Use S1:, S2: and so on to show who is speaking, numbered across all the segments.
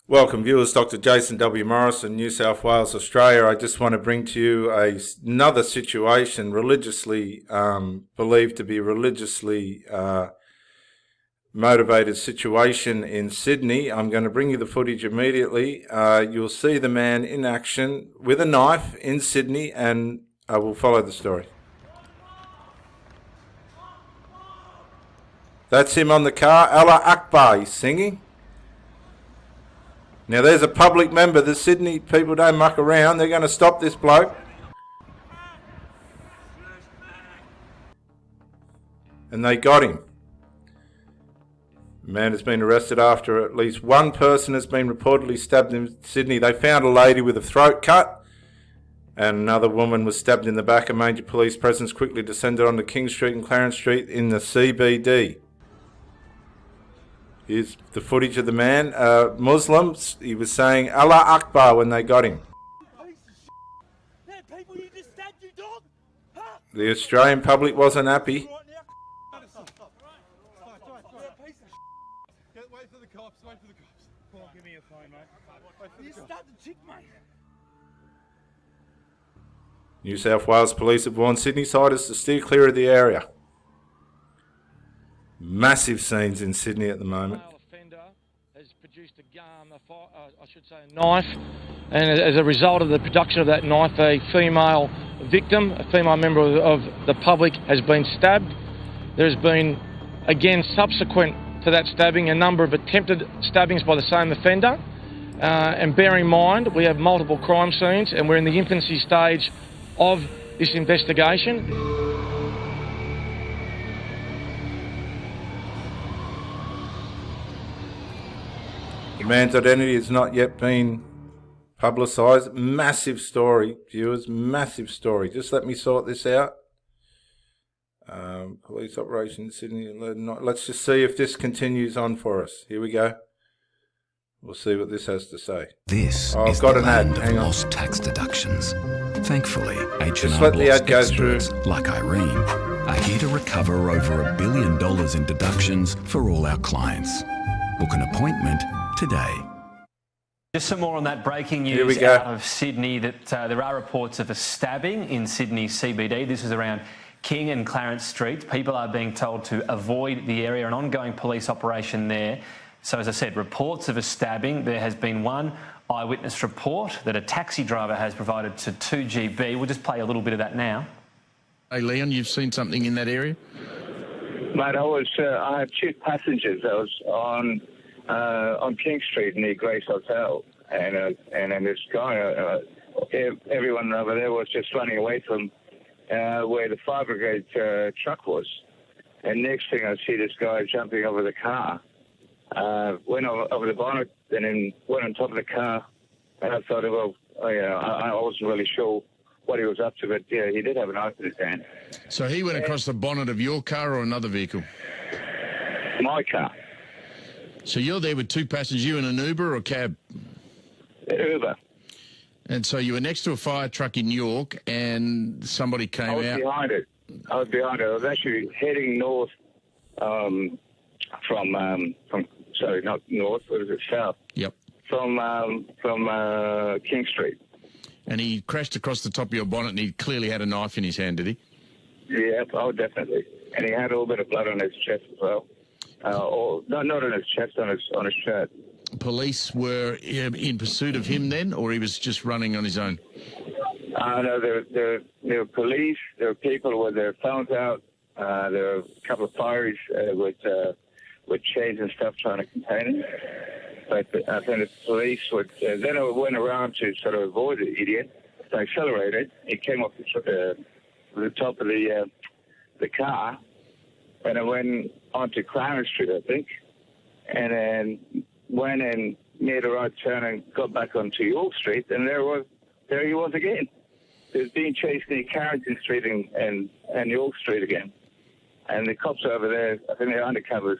S1: Welcome viewers, Dr. Jason W. Morrison, New South Wales, Australia. I just want to bring to you another situation religiously believed to be religiously motivated situation in Sydney. I'm going to bring you the footage immediately. You'll see the man in action with a knife in Sydney, and we'll follow the story. That's him on the car. Alla Ackba, he's singing. Now there's a public member. The Sydney people don't muck around. They're going to stop this bloke. And they got him. The man has been arrested after at least one person has been reportedly stabbed in Sydney. They found a lady with a throat cut, and another woman was stabbed in the back. A major police presence quickly descended onto King Street and Clarence Street in the CBD. Here's the footage of the man. Muslims, he was saying Allah Akbar when they got him. The Australian public wasn't happy. New South Wales Police have warned Sydney-siders to steer clear of the area. Massive scenes in Sydney at the moment.
S2: The offender has produced a gun, a knife, and as a result of the production of that knife, a female victim, a female member of the public, has been stabbed. There's been, again, subsequent to that stabbing, a number of attempted stabbings by the same offender. And bear in mind, we have multiple crime scenes, and we're in the infancy stage of this investigation.
S1: The man's identity has not yet been publicised. Massive story, viewers, massive story. Just let me sort this out. Police operation in Sydney. Let's just see if this continues on for us. Here we go. We'll see what this has to say.
S3: This
S1: I've got an ad. Hang on.
S3: Lost tax deductions. Thankfully,
S1: Just let the ad go through.
S3: Like Irene are here to recover over $1 billion in deductions for all our clients. Book an appointment today.
S4: Just some more on that breaking news
S1: Here we go.
S4: out of Sydney that there are reports of a stabbing in Sydney CBD. This is around King and Clarence Street. People are being told to avoid the area, an ongoing police operation there. So as I said, reports of a stabbing. There has been one eyewitness report that a taxi driver has provided to 2GB. We'll just play a little bit of that now.
S5: Hey Leon, you've seen something in that area?
S6: Mate, I had two passengers. I was on King Street near Grace Hotel, and then this guy, everyone over there was just running away from where the fire brigade truck was. And next thing I see this guy jumping over the car, went over the bonnet, and then went on top of the car. And I thought, well, I wasn't really sure what he was up to, but yeah, he did have a knife in his hand.
S5: So he went across the bonnet of your car or another vehicle?
S6: My car.
S5: So you're there with two passengers, you in an Uber or a cab?
S6: Uber.
S5: And so you were next to a fire truck in York and somebody came out?
S6: I was behind it. I was actually heading north from sorry, not north, what is it, south?
S5: Yep.
S6: From King Street.
S5: And he crashed across the top of your bonnet and he clearly had a knife in his hand, did he?
S6: Yeah, oh, definitely. And he had a little bit of blood on his chest as well. Not on his chest, on his shirt.
S5: Police were in pursuit of him then, or he was just running on his own?
S6: No, there were police, there were people with their phones out, there were a couple of fires with chains and stuff trying to contain him. But I think the police would, then I went around to sort of avoid the idiot. So I accelerated. He came off the top of the car, and I went onto Clarence Street, I think, and then went and made a right turn and got back onto York Street, and there he was again. He was being chased near Carrington Street and York Street again. And the cops over there, I think they're undercovers,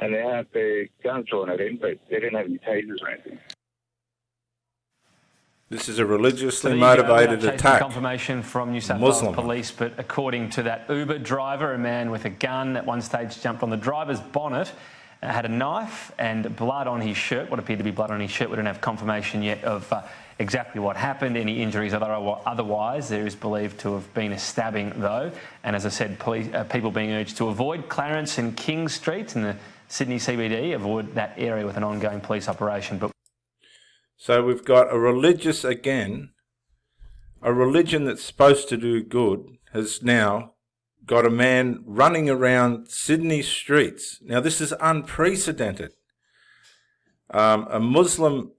S6: and they had their guns drawn at him, but they didn't have any tasers or anything.
S1: This is a religiously motivated attack.
S4: Confirmation from New South Wales Police, but according to that Uber driver, a man with a gun at one stage jumped on the driver's bonnet had a knife and blood on his shirt, what appeared to be blood on his shirt. We don't have confirmation yet of exactly what happened, any injuries otherwise. There is believed to have been a stabbing, though. And as I said, people being urged to avoid Clarence and King Streets in the Sydney CBD, avoid that area with an ongoing police operation.
S1: So we've got a religious, again, a religion that's supposed to do good has now got a man running around Sydney streets. Now, this is unprecedented. A Muslim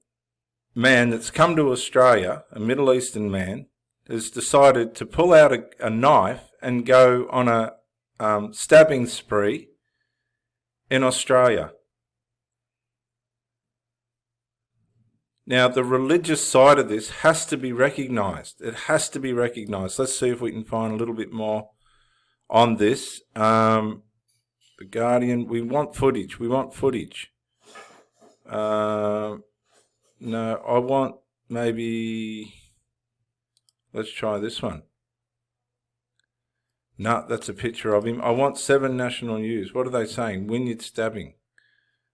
S1: man that's come to Australia, a Middle Eastern man, has decided to pull out a knife and go on a stabbing spree in Australia. Now, the religious side of this has to be recognised. It has to be recognised. Let's see if we can find a little bit more on this. The Guardian, we want footage. We want footage. No, I want maybe... Let's try this one. No, that's a picture of him. I want 7 National News. What are they saying? Wynyard stabbing.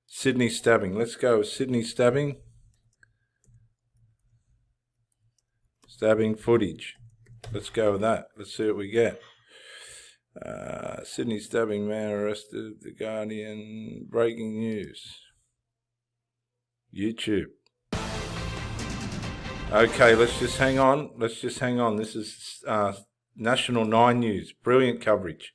S1: Sydney stabbing. Let's go with Sydney stabbing. Stabbing footage. Let's go with that. Let's see what we get. Sydney stabbing man arrested. The Guardian. Breaking news. YouTube. Okay, let's just hang on. This is National 9 News. Brilliant coverage.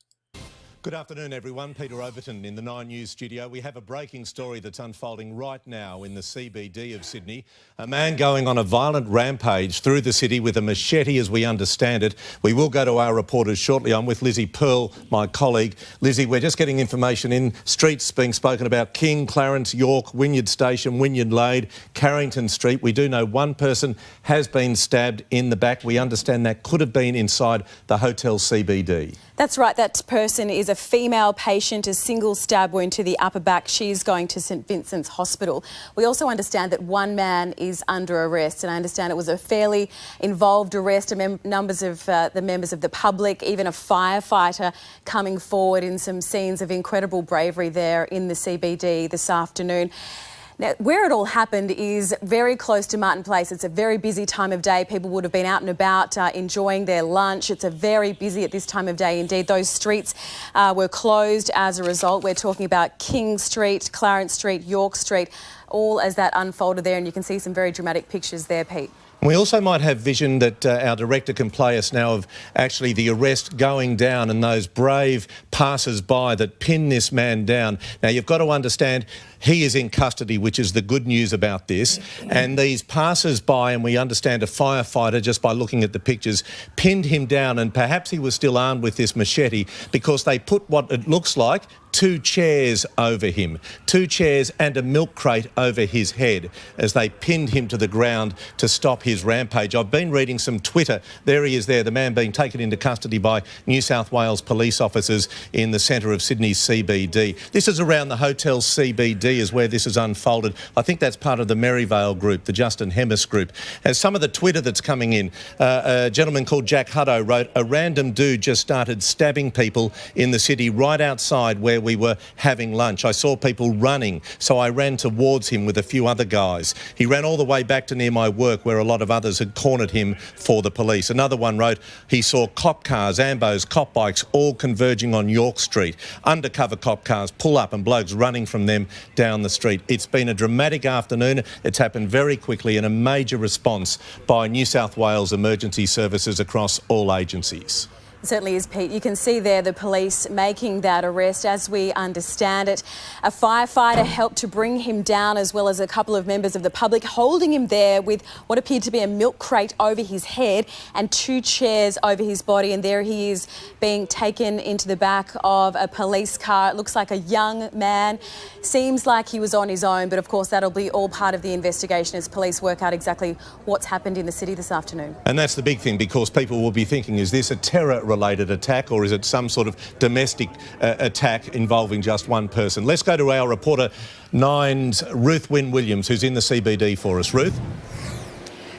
S7: Good afternoon, everyone. Peter Overton in the 9 News studio. We have a breaking story that's unfolding right now in the CBD of Sydney. A man going on a violent rampage through the city with a machete, as we understand it. We will go to our reporters shortly. I'm with Lizzie Pearl, my colleague. Lizzie, we're just getting information in. Streets being spoken about: King, Clarence, York, Wynyard Station, Wynyard Lade, Carrington Street. We do know one person has been stabbed in the back. We understand that could have been inside the hotel CBD.
S8: That's right. That person is a female patient, a single stab wound to the upper back. She's going to St Vincent's Hospital. We also understand that one man is under arrest, and I understand it was a fairly involved arrest. Numbers of the members of the public, even a firefighter coming forward in some scenes of incredible bravery there in the CBD this afternoon. Now, where it all happened is very close to Martin Place. It's a very busy time of day. People would have been out and about enjoying their lunch. It's a very busy at this time of day indeed. Those streets were closed as a result. We're talking about King Street, Clarence Street, York Street, all as that unfolded there. And you can see some very dramatic pictures there, Pete.
S7: We also might have vision that our director can play us now of actually the arrest going down and those brave passers-by that pin this man down. Now, you've got to understand he is in custody, which is the good news about this. And these passers-by, and we understand a firefighter, just by looking at the pictures, pinned him down, and perhaps he was still armed with this machete because they put what it looks like 2 chairs over him, 2 chairs and a milk crate over his head as they pinned him to the ground to stop his rampage. I've been reading some Twitter. There he is there, the man being taken into custody by New South Wales police officers in the centre of Sydney's CBD. This is around the hotel CBD is where this has unfolded. I think that's part of the Merivale group, the Justin Hemis group. As some of the Twitter that's coming in, a gentleman called Jack Hutto wrote, a random dude just started stabbing people in the city right outside where we were having lunch. I saw people running, so I ran towards him with a few other guys. He ran all the way back to near my work where a lot of others had cornered him for the police. Another one wrote, he saw cop cars, ambos, cop bikes all converging on York Street. Undercover cop cars pull up and blokes running from them down the street. It's been a dramatic afternoon. It's happened very quickly and a major response by New South Wales emergency services across all agencies.
S8: It certainly is, Pete. You can see there the police making that arrest. As we understand it, a firefighter helped to bring him down, as well as a couple of members of the public holding him there with what appeared to be a milk crate over his head and 2 chairs over his body. And there he is being taken into the back of a police car. It looks like a young man. Seems like he was on his own, but of course that'll be all part of the investigation as police work out exactly what's happened in the city this afternoon.
S7: And that's the big thing, because people will be thinking, is this a terror-related attack or is it some sort of domestic attack involving just one person? Let's go to our reporter 9's Ruth Wynne Williams, who's in the CBD for us. Ruth?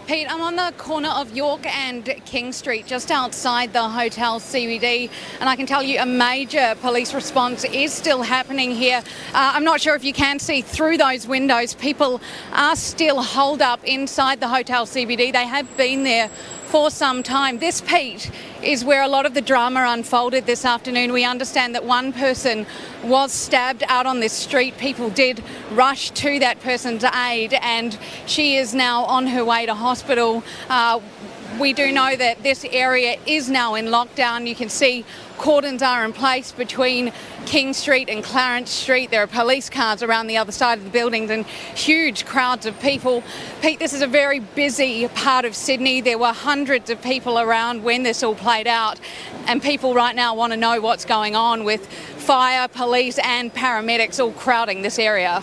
S9: Pete, I'm on the corner of York and King Street, just outside the hotel CBD, and I can tell you a major police response is still happening here. I'm not sure if you can see through those windows. People are still holed up inside the hotel CBD. They have been there for some time. This, Pete, is where a lot of the drama unfolded this afternoon. We understand that one person was stabbed out on this street. People did rush to that person's aid, and she is now on her way to hospital. We do know that this area is now in lockdown. You can see cordons are in place between King Street and Clarence Street. There are police cars around the other side of the buildings and huge crowds of people. Pete, this is a very busy part of Sydney. There were hundreds of people around when this all played out, and people right now want to know what's going on with fire, police and paramedics all crowding this area.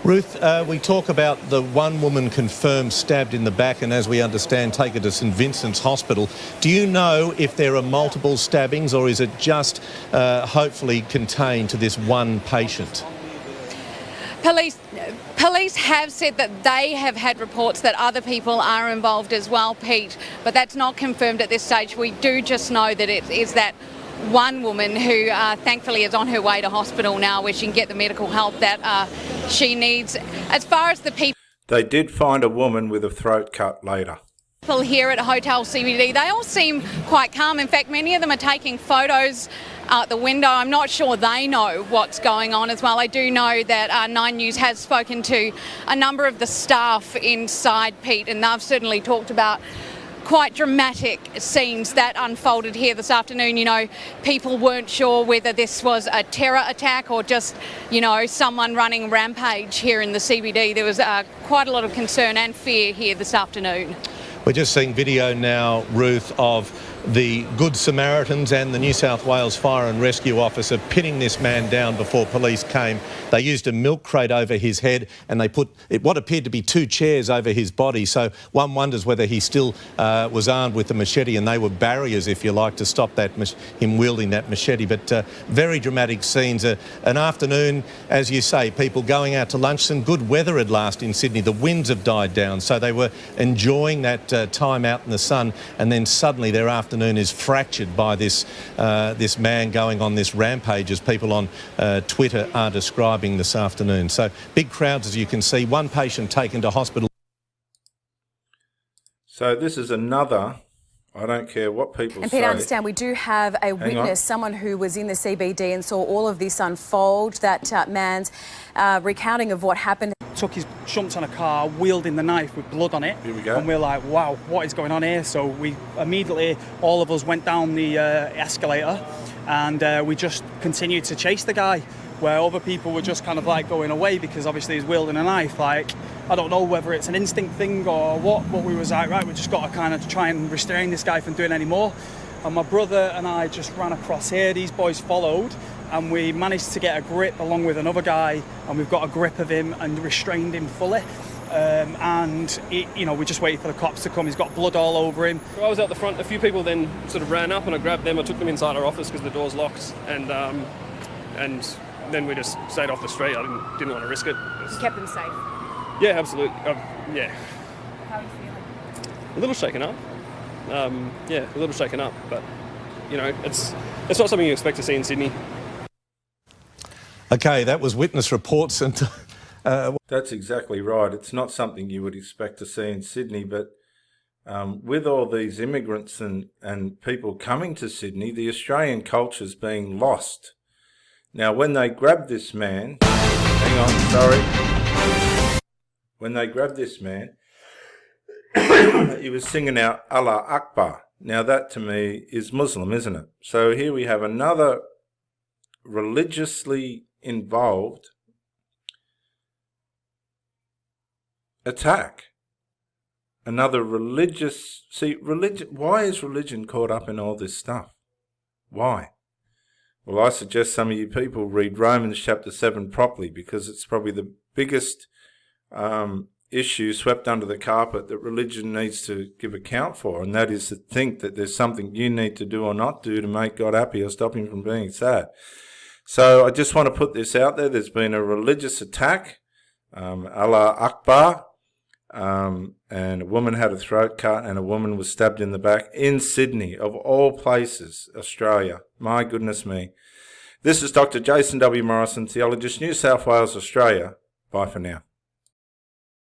S7: Ruth, we talk about the one woman confirmed stabbed in the back and, as we understand, taken to St Vincent's Hospital. Do you know if there are multiple stabbings, or is it just hopefully contained to this one patient?
S9: Police have said that they have had reports that other people are involved as well, Pete, but that's not confirmed at this stage. We do just know that it is that one woman who thankfully is on her way to hospital now, where she can get the medical help that she needs. As far as the people...
S1: They did find a woman with a throat cut later.
S9: People here at Hotel CBD, they all seem quite calm. In fact, many of them are taking photos out the window. I'm not sure they know what's going on as well. I do know that 9 News has spoken to a number of the staff inside, Pete, and they've certainly talked about quite dramatic scenes that unfolded here this afternoon. You know, people weren't sure whether this was a terror attack or just, you know, someone running rampage here in the CBD. There was quite a lot of concern and fear here this afternoon.
S7: We're just seeing video now, Ruth, of the Good Samaritans and the New South Wales Fire and Rescue officer pinning this man down before police came. They used a milk crate over his head and they put what appeared to be 2 chairs over his body. So one wonders whether he still was armed with the machete, and they were barriers, if you like, to stop that him wielding that machete. But very dramatic scenes. An afternoon, as you say, people going out to lunch. Some good weather at last in Sydney. The winds have died down, so they were enjoying that time out in the sun, and then suddenly their afternoon is fractured by this this man going on this rampage, as people on Twitter are describing this afternoon. So big crowds, as you can see. One patient taken to hospital.
S1: So this is another, I don't care what people
S8: and
S1: say.
S8: Pete, I understand we do have a witness, someone who was in the CBD and saw all of this unfold, that man's recounting of what happened.
S10: Jumped on a car, wielding the knife with blood on it.
S1: Here we go.
S10: And we're like, wow, what is going on here? So we immediately, all of us went down the escalator, and we just continued to chase the guy, where other people were just kind of like going away because obviously he's wielding a knife. Like, I don't know whether it's an instinct thing or what, but we was like, right, we just got to kind of try and restrain this guy from doing any more. And my brother and I just ran across here. These boys followed, and we managed to get a grip along with another guy, and we've got a grip of him and restrained him fully. We just waited for the cops to come. He's got blood all over him.
S11: I was out the front. A few people then sort of ran up, and I grabbed them. I took them inside our office because the door's locked, and then we just stayed off the street. I didn't want to risk it.
S8: You kept them safe?
S11: Yeah, absolutely. Yeah.
S8: How are you feeling?
S11: A little shaken up. A little shaken up, but you know, it's not something you expect to see in Sydney.
S7: Okay, that was witness reports, and
S1: That's exactly right. It's not something you would expect to see in Sydney, but with all these immigrants and people coming to Sydney, the Australian culture's being lost. Now, when they grabbed this man, when they grabbed this man, he was singing out Alla Ackba. Now, that to me is Muslim, isn't it? So here we have another religiously involved attack. Another religious... See, religion. Why is religion caught up in all this stuff? Why? Well, I suggest some of you people read Romans chapter 7 properly, because it's probably the biggest issue swept under the carpet that religion needs to give account for, and that is to think that there's something you need to do or not do to make God happy or stop him from being sad. So I just want to put this out there. There's been a religious attack, Alla Ackba, and a woman had a throat cut, and a woman was stabbed in the back in Sydney, of all places, Australia. My goodness me. This is Dr. Jason W. Morrison, Theologist, New South Wales, Australia. Bye for now.